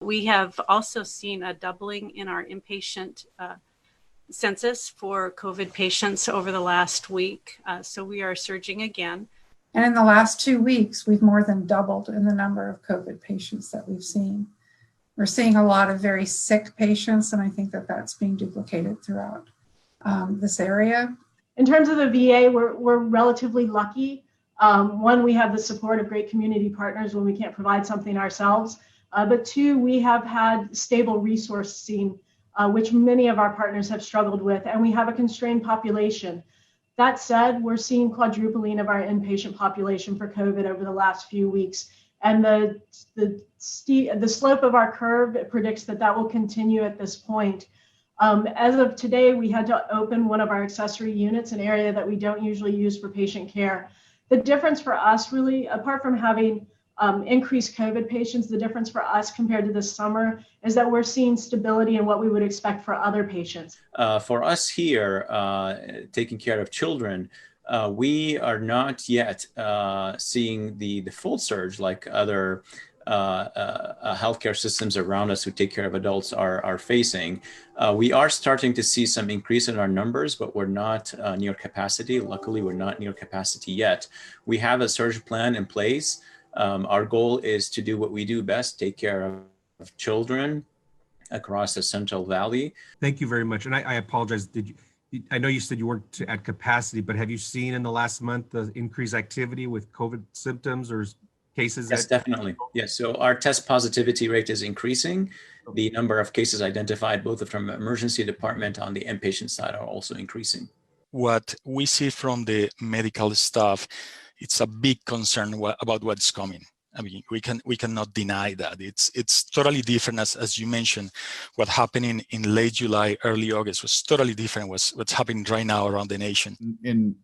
We have also seen a doubling in our inpatient census for COVID patients over the last week. So we are surging again. And in the last 2 weeks, we've more than doubled in the number of COVID patients that we've seen. We're seeing a lot of very sick patients, and I think that that's being duplicated throughout this area. In terms of the VA, we're relatively lucky. One, we have the support of great community partners when we can't provide something ourselves. But two, we have had stable resourcing, which many of our partners have struggled with, and we have a constrained population. That said, we're seeing quadrupling of our inpatient population for COVID over the last few weeks. And the slope of our curve predicts that will continue at this point. As of today, we had to open one of our accessory units, an area that we don't usually use for patient care. The difference for us really, apart from having increased COVID patients, the difference for us compared to this summer is that we're seeing stability in what we would expect for other patients. For us here, taking care of children, we are not yet seeing the full surge like other healthcare systems around us who take care of adults are facing. We are starting to see some increase in our numbers, but we're not near capacity. Luckily, we're not near capacity yet. We have a surge plan in place. Our goal is to do what we do best, take care of children across the Central Valley. Thank you very much. And I apologize. I know you said you weren't at capacity, but have you seen in the last month the increased activity with COVID symptoms or cases? Yes, definitely. Yes. So our test positivity rate is increasing. The number of cases identified, both from the emergency department on the inpatient side, are also increasing. What we see from the medical staff, it's a big concern about what's coming. I mean, we cannot deny that. It's totally different, as you mentioned. What happened in late July, early August was totally different. What's happening right now around the nation. In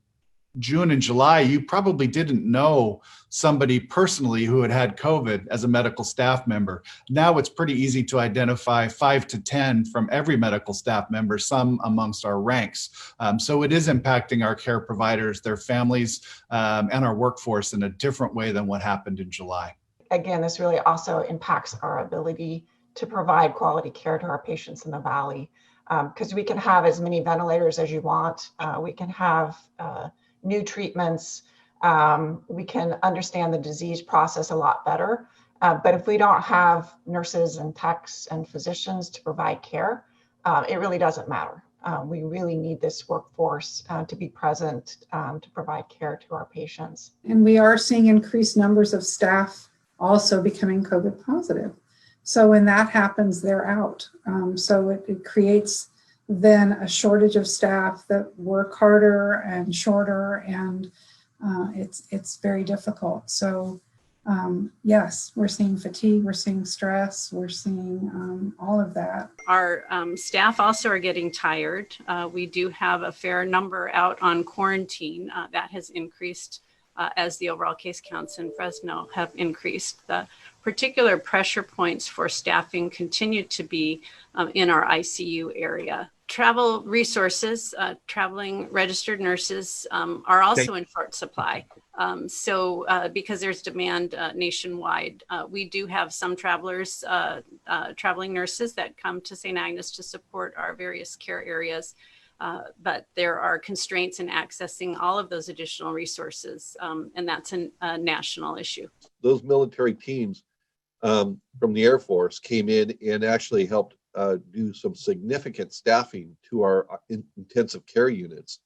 June and July, you probably didn't know somebody personally who had COVID as a medical staff member. Now it's pretty easy to identify 5 to 10 from every medical staff member, some amongst our ranks. So it is impacting our care providers, their families, and our workforce in a different way than what happened in July. Again, this really also impacts our ability to provide quality care to our patients in the Valley, because we can have as many ventilators as you want. We can have new treatments. We can understand the disease process a lot better. But if we don't have nurses and techs and physicians to provide care, it really doesn't matter. We really need this workforce to be present to provide care to our patients. And we are seeing increased numbers of staff also becoming COVID positive. So when that happens, they're out. So it creates then a shortage of staff that work harder and shorter, and it's very difficult. So yes, we're seeing fatigue, we're seeing stress, we're seeing all of that. Our staff also are getting tired. We do have a fair number out on quarantine. That has increased as the overall case counts in Fresno have increased. The particular pressure points for staffing continue to be in our ICU area. Travel resources, traveling registered nurses are also in short supply. So because there's demand nationwide, we do have some travelers, traveling nurses that come to St. Agnes to support our various care areas. But there are constraints in accessing all of those additional resources, and that's a national issue. Those military teams from the Air Force came in and actually helped do some significant staffing to our intensive care units.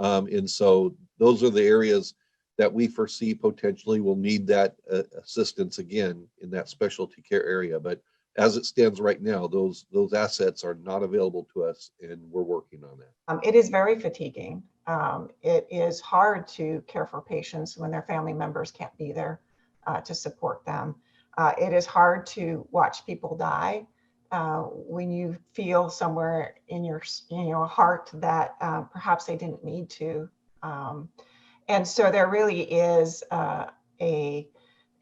And so those are the areas that we foresee potentially will need that assistance again in that specialty care area. But as it stands right now, those assets are not available to us, and we're working on that. It is very fatiguing. It is hard to care for patients when their family members can't be there to support them. It is hard to watch people die when you feel somewhere in your heart that perhaps they didn't need to. And so there really is a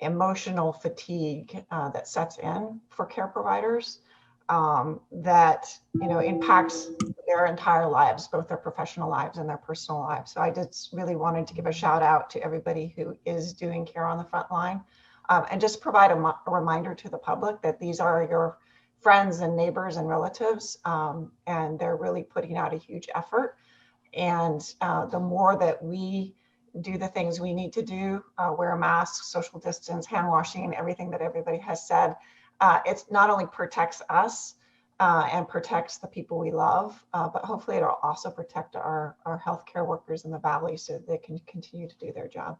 emotional fatigue that sets in for care providers that impacts their entire lives, both their professional lives and their personal lives. So I just really wanted to give a shout out to everybody who is doing care on the front line. and just provide a reminder to the public that these are your friends and neighbors and relatives, and they're really putting out a huge effort. And the more that we do the things we need to do, wear a mask, social distance, hand washing, everything that everybody has said, it's not only protects us and protects the people we love, but hopefully it'll also protect our healthcare workers in the valley so they can continue to do their job.